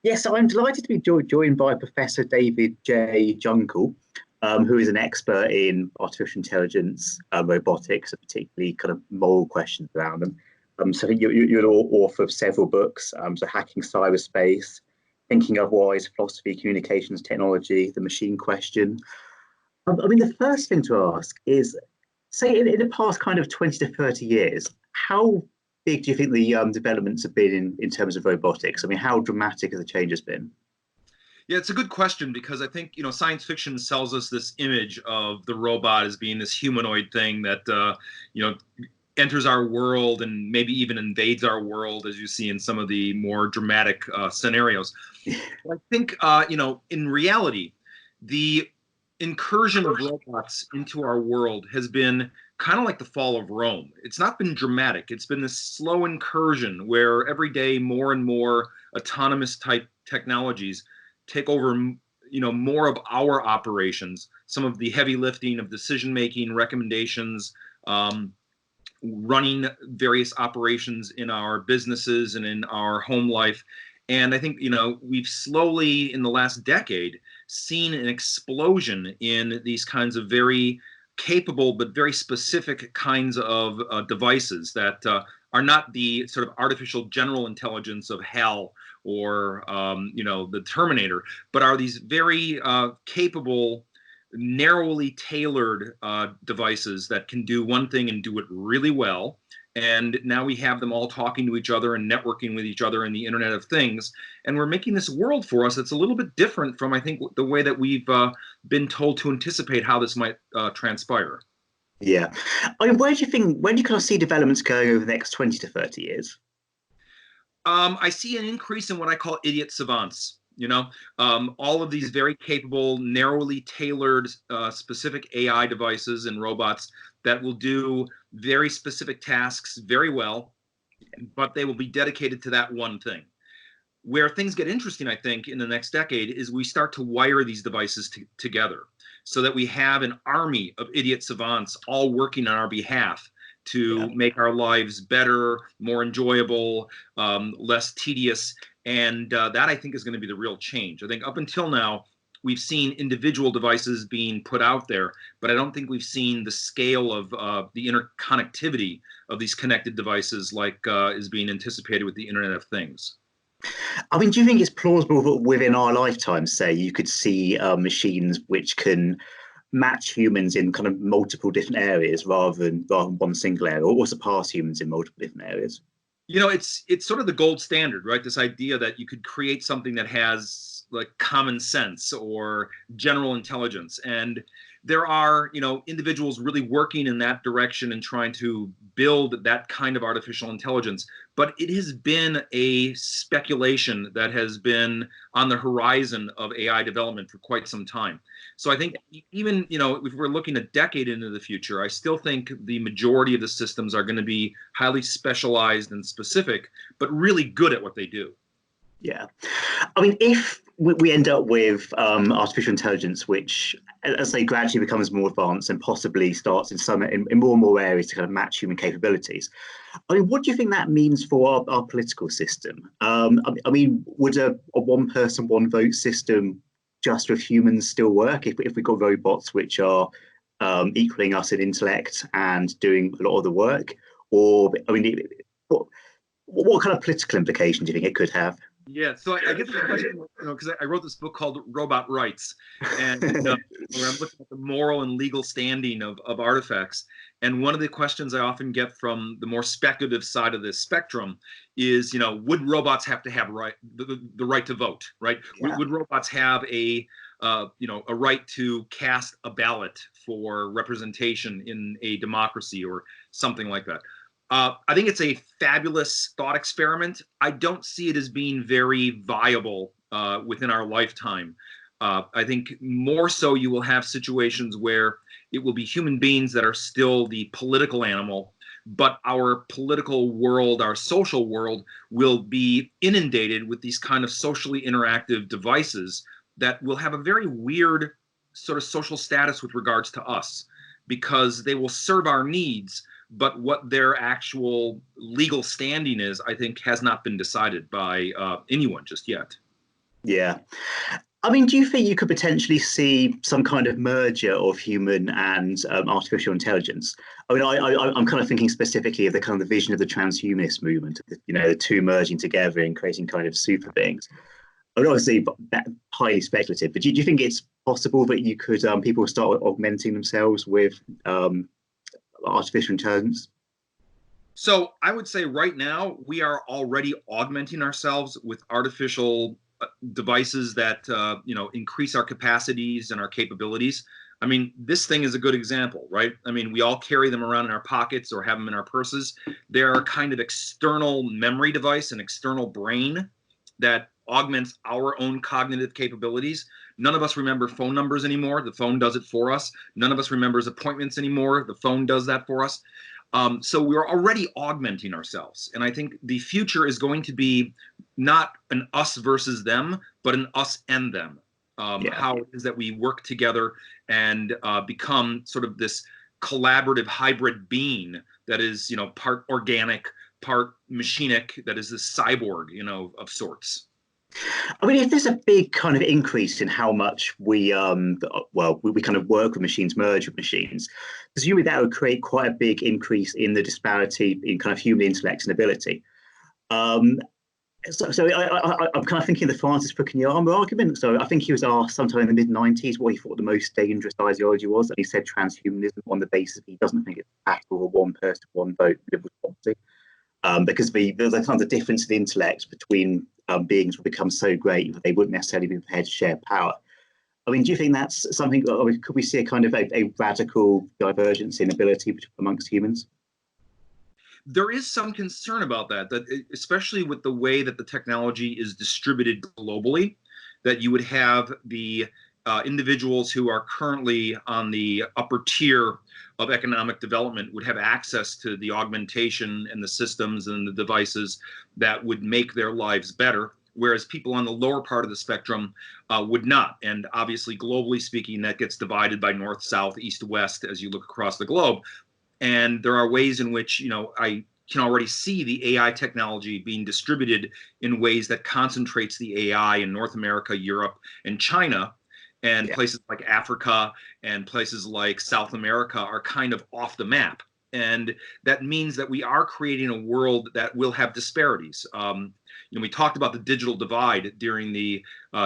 Yes, I'm delighted to be joined by Professor David J. Junkel, who is an expert in artificial intelligence, robotics, and particularly kind of moral questions around them. So I think you're an author of several books, so Hacking Cyberspace, Thinking Otherwise, Philosophy, Communications, Technology, The Machine Question. I mean, the first thing to ask is, say, in the past kind of 20 to 30 years, how big do you think the developments have been in terms of robotics? I mean, how dramatic have the changes been? Yeah, it's a good question because I think, science fiction sells us this image of the robot as being this humanoid thing that, enters our world and maybe even invades our world, as you see in some of the more dramatic scenarios. I think, in reality, the incursion of robots into our world has been kind of like the fall of Rome. It's not been dramatic. It's been this slow incursion where every day more and more autonomous type technologies take over, more of our operations, some of the heavy lifting of decision making, recommendations, running various operations in our businesses and in our home life. And I think, we've slowly in the last decade seen an explosion in these kinds of very capable but very specific kinds of devices that are not the sort of artificial general intelligence of HAL or the Terminator, but are these very capable, narrowly tailored devices that can do one thing and do it really well. And now we have them all talking to each other and networking with each other in the Internet of Things. And we're making this world for us that's a little bit different from, I think, the way that we've been told to anticipate how this might transpire. Yeah. I mean, where do you kind of see developments going over the next 20 to 30 years? I see an increase in what I call idiot savants. All of these very capable, narrowly tailored, specific AI devices and robots that will do very specific tasks very well, but they will be dedicated to that one thing. Where things get interesting, I think, in the next decade is we start to wire these devices together so that we have an army of idiot savants all working on our behalf to make our lives better, more enjoyable, less tedious. And that, I think, is going to be the real change. I think up until now, we've seen individual devices being put out there, but I don't think we've seen the scale of the interconnectivity of these connected devices like is being anticipated with the Internet of Things. I mean, do you think it's plausible that within our lifetime, say, you could see machines which can match humans in kind of multiple different areas rather than one single area, or surpass humans in multiple different areas? It's sort of the gold standard, right? This idea that you could create something that has like common sense or general intelligence. And there are, individuals really working in that direction and trying to build that kind of artificial intelligence. But it has been a speculation that has been on the horizon of AI development for quite some time. So I think even, if we're looking a decade into the future, I still think the majority of the systems are going to be highly specialized and specific, but really good at what they do. Yeah. I mean, if we end up with artificial intelligence, which, as they gradually becomes more advanced and possibly starts in more and more areas to kind of match human capabilities, I mean, what do you think that means for our political system? I mean, would a one person, one vote system just with humans still work if we got robots which are equaling us in intellect and doing a lot of the work? Or, I mean, what kind of political implications do you think it could have? Yeah, so I get the question, because I wrote this book called Robot Rights, and where I'm looking at the moral and legal standing of artifacts. And one of the questions I often get from the more speculative side of this spectrum is, would robots have to have the right to vote, right? Yeah. Would robots have a right to cast a ballot for representation in a democracy or something like that? I think it's a fabulous thought experiment. I don't see it as being very viable within our lifetime. I think more so you will have situations where it will be human beings that are still the political animal, but our political world, our social world, will be inundated with these kind of socially interactive devices that will have a very weird sort of social status with regards to us, because they will serve our needs, but what their actual legal standing is, I think, has not been decided by anyone just yet. Yeah. I mean, do you think you could potentially see some kind of merger of human and artificial intelligence? I mean, I'm kind of thinking specifically of the kind of the vision of the transhumanist movement, the two merging together and creating kind of super beings. I mean, obviously, that highly speculative, but do you think it's possible that you could people start augmenting themselves with artificial intelligence? So I would say right now we are already augmenting ourselves with artificial devices that increase our capacities and our capabilities. I mean, this thing is a good example, right? I mean, we all carry them around in our pockets or have them in our purses. They're a kind of external memory device, an external brain that augments our own cognitive capabilities. None of us remember phone numbers anymore. The phone does it for us. None of us remembers appointments anymore. The phone does that for us. So we're already augmenting ourselves. And I think the future is going to be not an us versus them, but an us and them. How it is that we work together and become sort of this collaborative hybrid being that is, part organic, part machinic, that is this cyborg, of sorts. I mean, if there's a big kind of increase in how much we kind of work with machines, merge with machines, presumably that would create quite a big increase in the disparity in kind of human intellect and ability. Um, I'm kind of thinking of the Francis Fukuyama argument. So I think he was asked sometime in the mid-90s what he thought the most dangerous ideology was, and he said transhumanism on the basis he doesn't think it's at all a one person, one vote liberal democracy. Because there's a kind of difference in intellect between beings will become so great that they wouldn't necessarily be prepared to share power. I mean, do you think that's something, or could we see a kind of a radical divergence in ability amongst humans? There is some concern about that especially with the way that the technology is distributed globally, that you would have the individuals who are currently on the upper tier of economic development would have access to the augmentation and the systems and the devices that would make their lives better, whereas people on the lower part of the spectrum would not. And obviously, globally speaking, that gets divided by north, south, east, west as you look across the globe. And there are ways in which, I can already see the AI technology being distributed in ways that concentrates the AI in North America, Europe, and China. And places like Africa and places like South America are kind of off the map. And that means that we are creating a world that will have disparities. We talked about the digital divide during the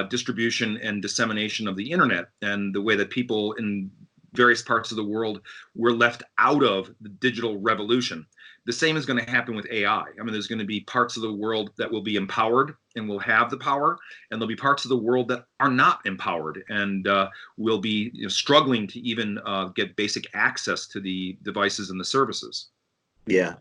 distribution and dissemination of the internet, and the way that people in various parts of the world were left out of the digital revolution. The same is going to happen with AI. I mean, there's going to be parts of the world that will be empowered and will have the power, and there'll be parts of the world that are not empowered and will be struggling to even get basic access to the devices and the services. Yeah.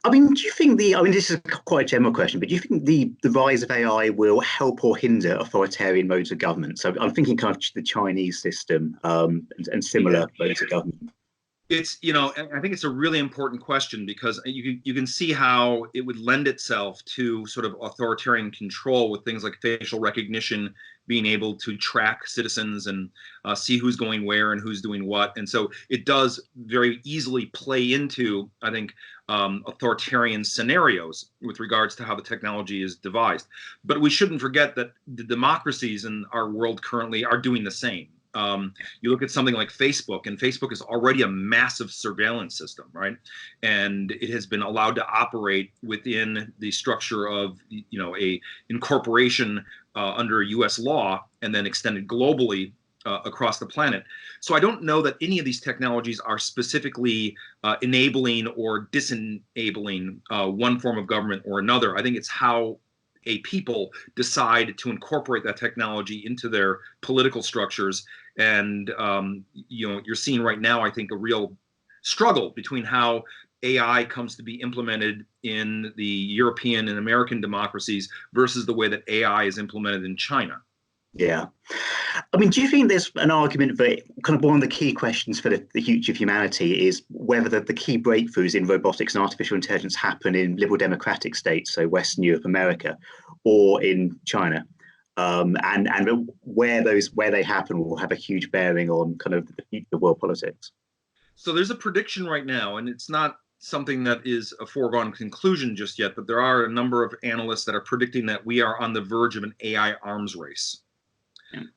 I mean, do you think this is quite a general question, but do you think the rise of AI will help or hinder authoritarian modes of government? So I'm thinking kind of the Chinese system and similar modes of government. It's, I think it's a really important question, because you can see how it would lend itself to sort of authoritarian control with things like facial recognition, being able to track citizens and see who's going where and who's doing what. And so it does very easily play into, I think, authoritarian scenarios with regards to how the technology is devised. But we shouldn't forget that the democracies in our world currently are doing the same. You look at something like Facebook, and Facebook is already a massive surveillance system, right? And it has been allowed to operate within the structure of, a incorporation under U.S. law, and then extended globally across the planet. So I don't know that any of these technologies are specifically enabling or disenabling one form of government or another. I think it's how a people decide to incorporate that technology into their political structures. And you're seeing right now, I think, a real struggle between how AI comes to be implemented in the European and American democracies versus the way that AI is implemented in China. Yeah. I mean, do you think there's an argument that kind of one of the key questions for the future of humanity is whether the key breakthroughs in robotics and artificial intelligence happen in liberal democratic states, so Western Europe, America, or in China? And where they happen will have a huge bearing on kind of the future of world politics. So there's a prediction right now, and it's not something that is a foregone conclusion just yet, but there are a number of analysts that are predicting that we are on the verge of an AI arms race.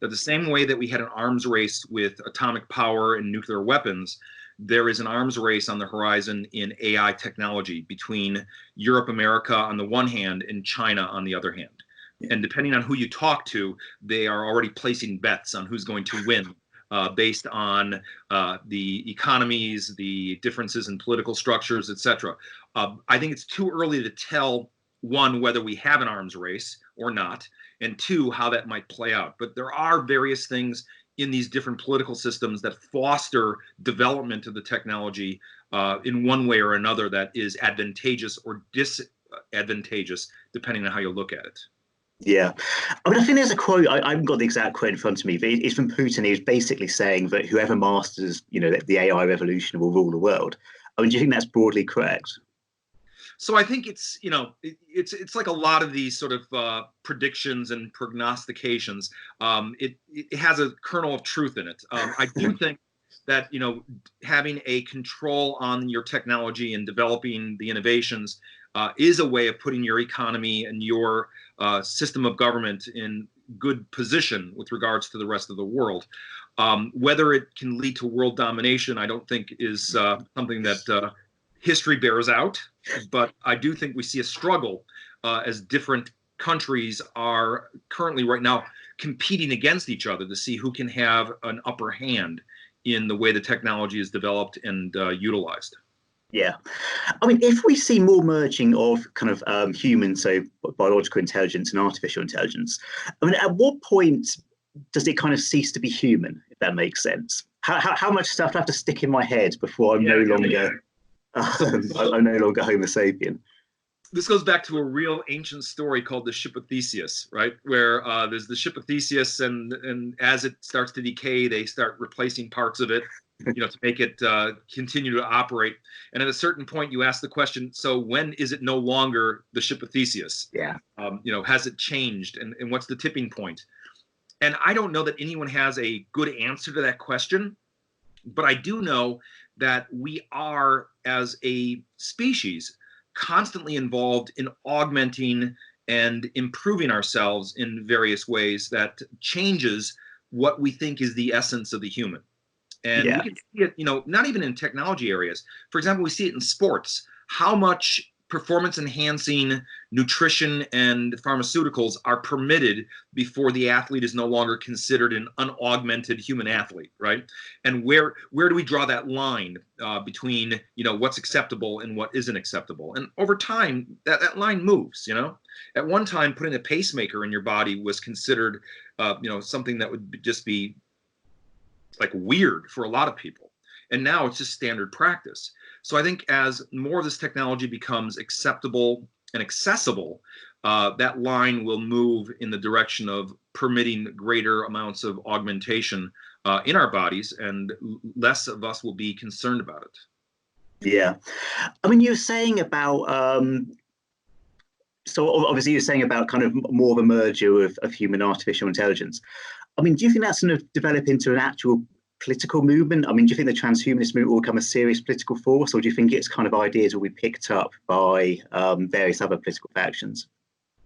That the same way that we had an arms race with atomic power and nuclear weapons, there is an arms race on the horizon in AI technology between Europe, America on the one hand, and China on the other hand. And depending on who you talk to, they are already placing bets on who's going to win based on the economies, the differences in political structures, etc. I think it's too early to tell, one, whether we have an arms race or not, and two, how that might play out. But there are various things in these different political systems that foster development of the technology in one way or another that is advantageous or disadvantageous, depending on how you look at it. Yeah, I mean, I think there's a quote. I haven't got the exact quote in front of me, but it's from Putin. He was basically saying that whoever masters, the AI revolution will rule the world. I mean, do you think that's broadly correct? So I think it's, it's like a lot of these sort of predictions and prognostications. It has a kernel of truth in it. I do think that, having a control on your technology and developing the innovations is a way of putting your economy and your system of government in good position with regards to the rest of the world. Whether it can lead to world domination, I don't think is something that history bears out, but I do think we see a struggle as different countries are currently right now competing against each other to see who can have an upper hand in the way the technology is developed and utilized. Yeah, I mean, if we see more merging of kind of human, so biological intelligence and artificial intelligence, I mean, at what point does it kind of cease to be human, if that makes sense? How much stuff do I have to stick in my head before I'm no longer I'm no longer Homo sapien? This goes back to a real ancient story called the ship of Theseus, right? Where there's the ship of Theseus, and as it starts to decay, they start replacing parts of it, to make it continue to operate. And at a certain point, you ask the question: so when is it no longer the ship of Theseus? Yeah. Has it changed, and what's the tipping point? And I don't know that anyone has a good answer to that question, but I do know that we are, as a species, constantly involved in augmenting and improving ourselves in various ways that changes what we think is the essence of the human. And we can see it, not even in technology areas. For example, we see it in sports. How much performance-enhancing nutrition and pharmaceuticals are permitted before the athlete is no longer considered an unaugmented human athlete, right? And where do we draw that line between, what's acceptable and what isn't acceptable? And over time, that line moves, At one time, putting a pacemaker in your body was considered, something that would just be like weird for a lot of people. And now it's just standard practice. So I think as more of this technology becomes acceptable and accessible, that line will move in the direction of permitting greater amounts of augmentation in our bodies, and less of us will be concerned about it. Yeah. I mean, you were saying about, so obviously you're saying about kind of more of a merger of human artificial intelligence. I mean, do you think that's going to develop into an actual political movement? I mean, do you think the transhumanist movement will become a serious political force, or do you think it's kind of ideas will be picked up by various other political factions?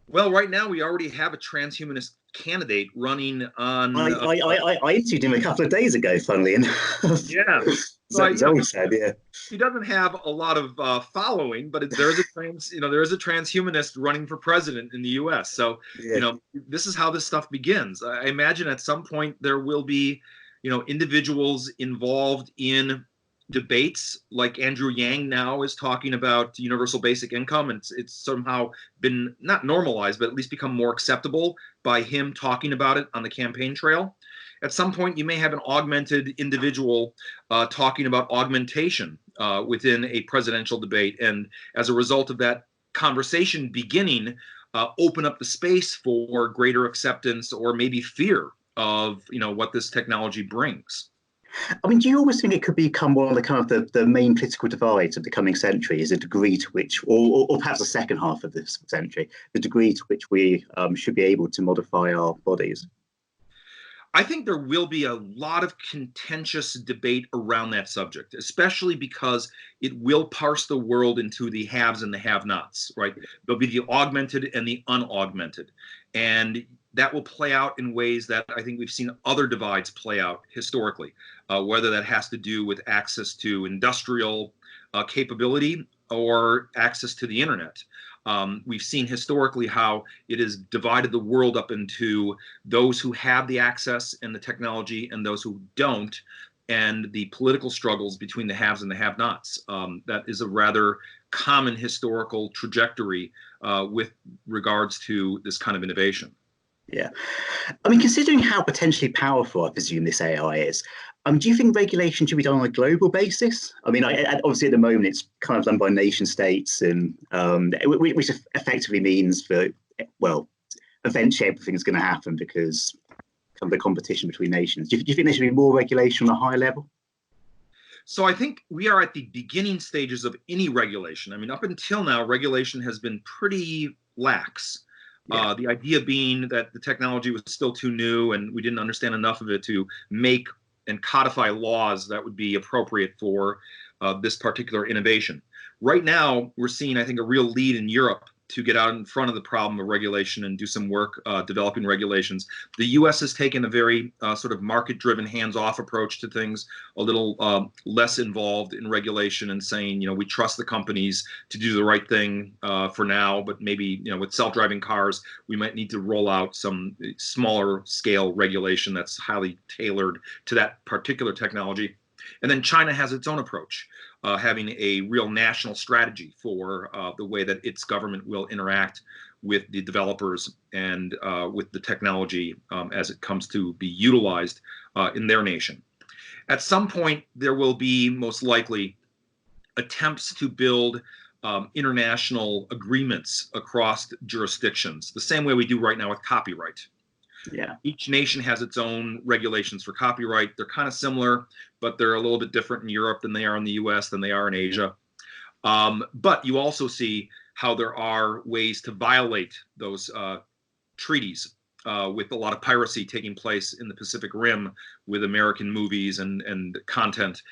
Well, right now we already have a transhumanist candidate running on. I interviewed him a couple of days ago, funnily enough. Yeah. Zoe said, yeah. He doesn't have a lot of following, but there is a transhumanist running for president in the U.S. So this is how this stuff begins. I imagine at some point there will be, individuals involved in debates, like Andrew Yang now is talking about universal basic income, and it's somehow been not normalized, but at least become more acceptable by him talking about it on the campaign trail. At some point, you may have an augmented individual talking about augmentation within a presidential debate, and as a result of that conversation beginning, open up the space for greater acceptance or maybe fear of what this technology brings. I mean, do you always think it could become one of the kind of the main political divides of the coming century, is the degree to which, or perhaps the second half of this century, the degree to which we should be able to modify our bodies? I think there will be a lot of contentious debate around that subject, especially because it will parse the world into the haves and the have-nots, right? There'll be the augmented and the unaugmented. And that will play out in ways that I think we've seen other divides play out historically, whether that has to do with access to industrial capability or access to the internet. We've seen historically how it has divided the world up into those who have the access and the technology and those who don't, and the political struggles between the haves and the have-nots. That is a rather common historical trajectory with regards to this kind of innovation. Yeah. I mean, considering how potentially powerful I presume this AI is, do you think regulation should be done on a global basis? I mean, obviously at the moment it's kind of done by nation states, and which effectively means that, well, eventually everything's going to happen because of the competition between nations. Do you think there should be more regulation on a higher level? So I think we are at the beginning stages of any regulation. I mean, up until now, regulation has been pretty lax. Yeah. The idea being that the technology was still too new and we didn't understand enough of it to make and codify laws that would be appropriate for this particular innovation. Right now, we're seeing, I think, a real lead in Europe to get out in front of the problem of regulation and do some work developing regulations. The US has taken a very sort of market-driven, hands-off approach to things, a little less involved in regulation and saying, we trust the companies to do the right thing for now, but maybe, with self-driving cars, we might need to roll out some smaller scale regulation that's highly tailored to that particular technology. And then China has its own approach, having a real national strategy for the way that its government will interact with the developers and with the technology as it comes to be utilized in their nation. At some point, there will be most likely attempts to build international agreements across jurisdictions, the same way we do right now with copyright. Yeah. Each nation has its own regulations for copyright. They're kind of similar, but they're a little bit different in Europe than they are in the US, than they are in Asia. But you also see how there are ways to violate those treaties with a lot of piracy taking place in the Pacific Rim with American movies and content.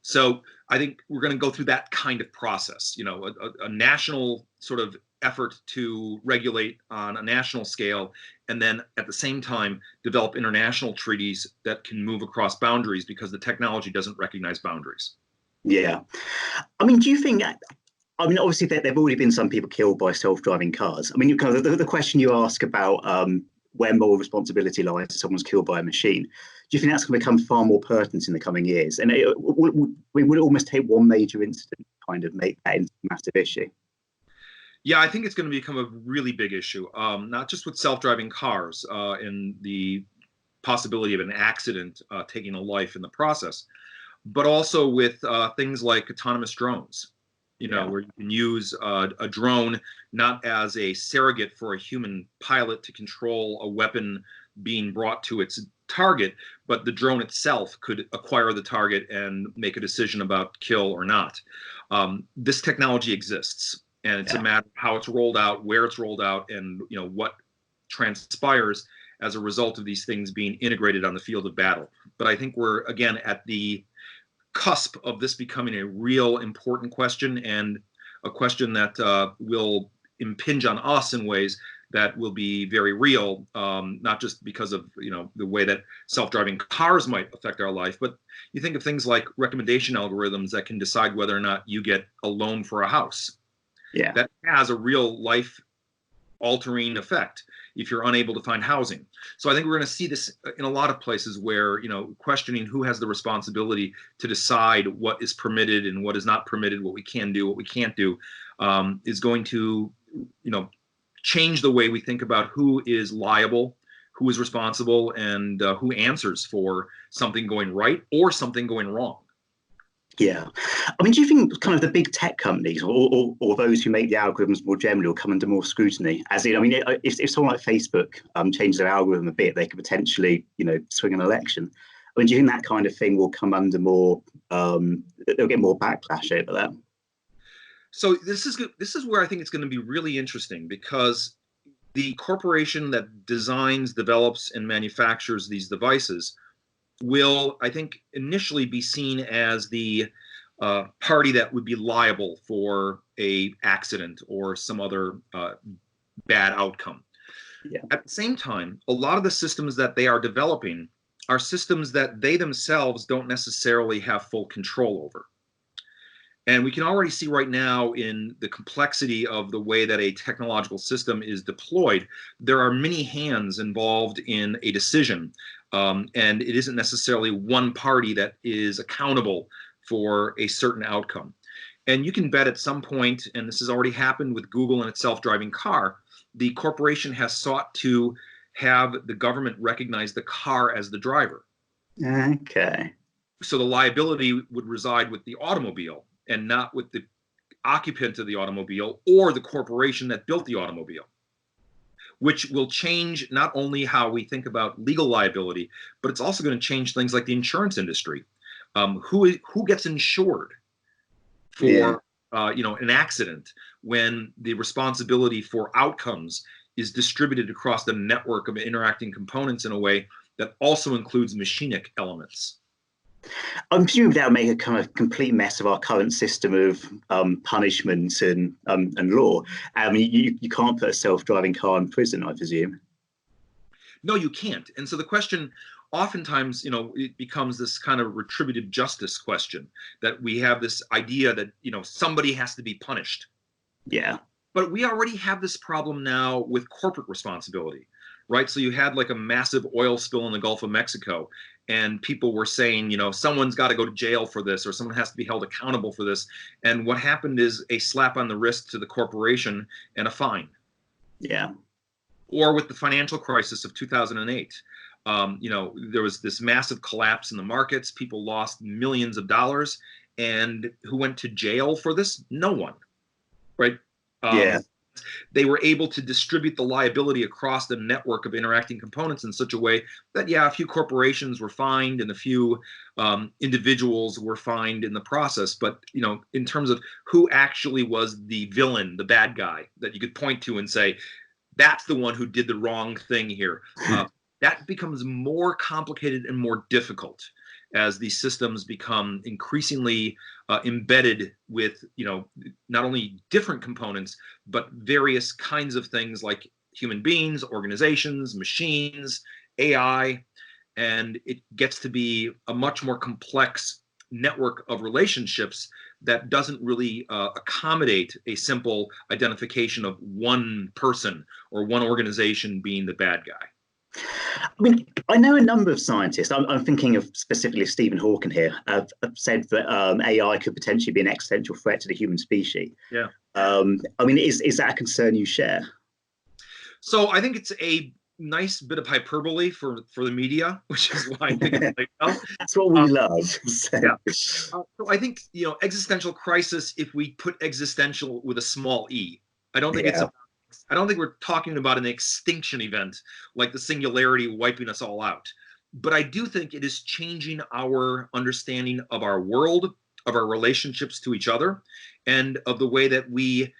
So I think we're going to go through that kind of process, a national sort of effort to regulate on a national scale, and then at the same time develop international treaties that can move across boundaries because the technology doesn't recognize boundaries. Yeah. I mean, do you think, obviously there've already been some people killed by self-driving cars. I mean, kind of the question you ask about where moral responsibility lies if someone's killed by a machine, do you think that's going to become far more pertinent in the coming years? And would it almost take one major incident to kind of make that into a massive issue? Yeah, I think it's going to become a really big issue, not just with self-driving cars and the possibility of an accident taking a life in the process, but also with things like autonomous drones, where you can use a drone not as a surrogate for a human pilot to control a weapon being brought to its target, but the drone itself could acquire the target and make a decision about kill or not. This technology exists. And it's a matter of how it's rolled out, where it's rolled out, and what transpires as a result of these things being integrated on the field of battle. But I think we're, again, at the cusp of this becoming a real important question, and a question that will impinge on us in ways that will be very real, not just because of the way that self-driving cars might affect our life, but you think of things like recommendation algorithms that can decide whether or not you get a loan for a house. Yeah, that has a real life-altering effect if you're unable to find housing. So I think we're going to see this in a lot of places where, questioning who has the responsibility to decide what is permitted and what is not permitted, what we can do, what we can't do, is going to, change the way we think about who is liable, who is responsible, and who answers for something going right or something going wrong. Yeah. I mean, do you think kind of the big tech companies or those who make the algorithms more generally will come under more scrutiny? As in, I mean, if someone like Facebook changes their algorithm a bit, they could potentially, swing an election. I mean, do you think that kind of thing will come under more, they'll get more backlash over that? So this is where I think it's going to be really interesting, because the corporation that designs, develops, and manufactures these devices will, I think, initially be seen as the party that would be liable for a accident or some other bad outcome. Yeah. At the same time, a lot of the systems that they are developing are systems that they themselves don't necessarily have full control over. And we can already see right now in the complexity of the way that a technological system is deployed, there are many hands involved in a decision. And it isn't necessarily one party that is accountable for a certain outcome. And you can bet at some point, and this has already happened with Google and its self-driving car, the corporation has sought to have the government recognize the car as the driver. Okay. So the liability would reside with the automobile and not with the occupant of the automobile or the corporation that built the automobile, which will change not only how we think about legal liability, but it's also going to change things like the insurance industry. Who gets insured for an accident when the responsibility for outcomes is distributed across the network of interacting components in a way that also includes machinic elements? I'm presuming that would make a kind of complete mess of our current system of punishment and law. I mean, you can't put a self-driving car in prison, I presume. No, you can't. And so the question, oftentimes, it becomes this kind of retributive justice question, that we have this idea that, somebody has to be punished. Yeah. But we already have this problem now with corporate responsibility, right? So you had like a massive oil spill in the Gulf of Mexico, and people were saying, someone's got to go to jail for this, or someone has to be held accountable for this. And what happened is a slap on the wrist to the corporation and a fine. Yeah. Or with the financial crisis of 2008, there was this massive collapse in the markets. People lost millions of dollars, and who went to jail for this? No one, right? Yeah. They were able to distribute the liability across the network of interacting components in such a way that, a few corporations were fined and a few individuals were fined in the process. But, in terms of who actually was the villain, the bad guy that you could point to and say, that's the one who did the wrong thing here, that becomes more complicated and more difficult as these systems become increasingly embedded with, not only different components, but various kinds of things like human beings, organizations, machines, AI, and it gets to be a much more complex network of relationships that doesn't really accommodate a simple identification of one person or one organization being the bad guy. I mean, I know a number of scientists, I'm thinking of specifically Stephen Hawking here, have said that AI could potentially be an existential threat to the human species. Yeah. I mean, is that a concern you share? So I think it's a nice bit of hyperbole for the media, which is why I think it's like, well, that's what we love. So. Yeah. So I think, existential crisis, if we put existential with a small e, I don't think I don't think we're talking about an extinction event like the singularity wiping us all out. But I do think it is changing our understanding of our world, of our relationships to each other, and of the way that we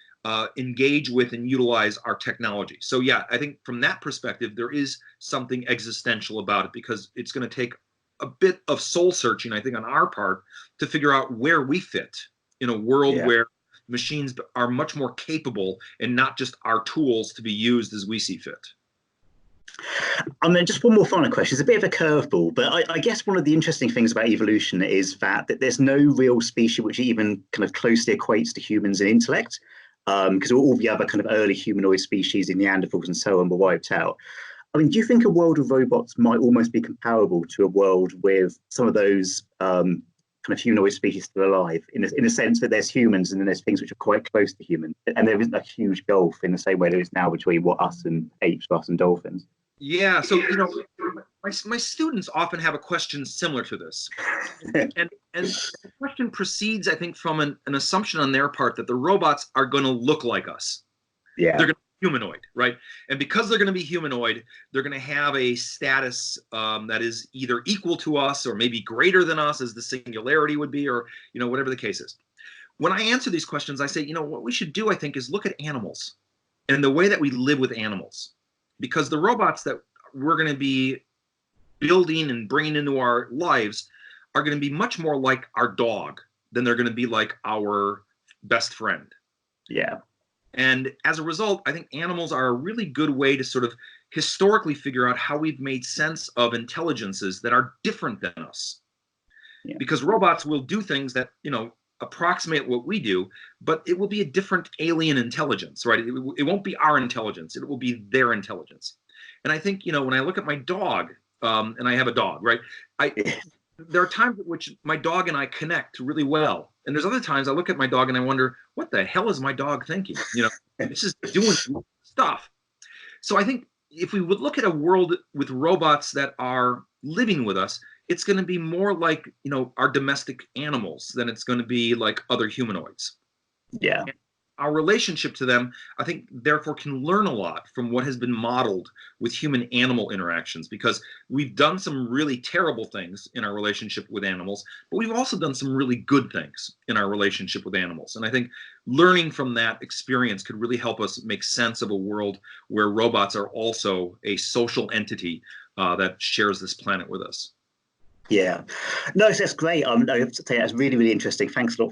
engage with and utilize our technology. So yeah, I think from that perspective, there is something existential about it, because it's going to take a bit of soul searching, I think, on our part to figure out where we fit in a world where machines are much more capable and not just our tools to be used as we see fit. And then just one more final question. It's a bit of a curveball, but I guess one of the interesting things about evolution is that there's no real species which even kind of closely equates to humans in intellect, because all the other kind of early humanoid species, the Neanderthals and so on, were wiped out. I mean, do you think a world of robots might almost be comparable to a world with some of those kind of humanoid species still alive, in a sense that there's humans and then there's things which are quite close to humans, and there isn't a huge gulf in the same way there is now between us and apes, us and dolphins? Yeah, so my students often have a question similar to this, and the question proceeds, I think, from an assumption on their part that the robots are going to look like us. Yeah, they're going to be humanoid, right? And because they're going to be humanoid, they're going to have a status that is either equal to us or maybe greater than us, as the singularity would be, or whatever the case is. When I answer these questions, I say, what we should do, I think, is look at animals. and the way that we live with animals. Because the robots that we're going to be building and bringing into our lives are going to be much more like our dog than they're going to be like our best friend. Yeah. And as a result, I think animals are a really good way to sort of historically figure out how we've made sense of intelligences that are different than us. Yeah. Because robots will do things that, approximate what we do, but it will be a different alien intelligence, right? It won't be our intelligence. It will be their intelligence. And I think, when I look at my dog, and I have a dog, right? There are times at which my dog and I connect really well. And there's other times I look at my dog and I wonder, what the hell is my dog thinking? It's just doing stuff. So I think if we would look at a world with robots that are living with us, it's going to be more like, our domestic animals than it's going to be like other humanoids. Yeah. And our relationship to them, I think, therefore can learn a lot from what has been modeled with human-animal interactions, because we've done some really terrible things in our relationship with animals, but we've also done some really good things in our relationship with animals. And I think learning from that experience could really help us make sense of a world where robots are also a social entity that shares this planet with us. Yeah, no, that's great. I have to say that's really, really interesting. Thanks a lot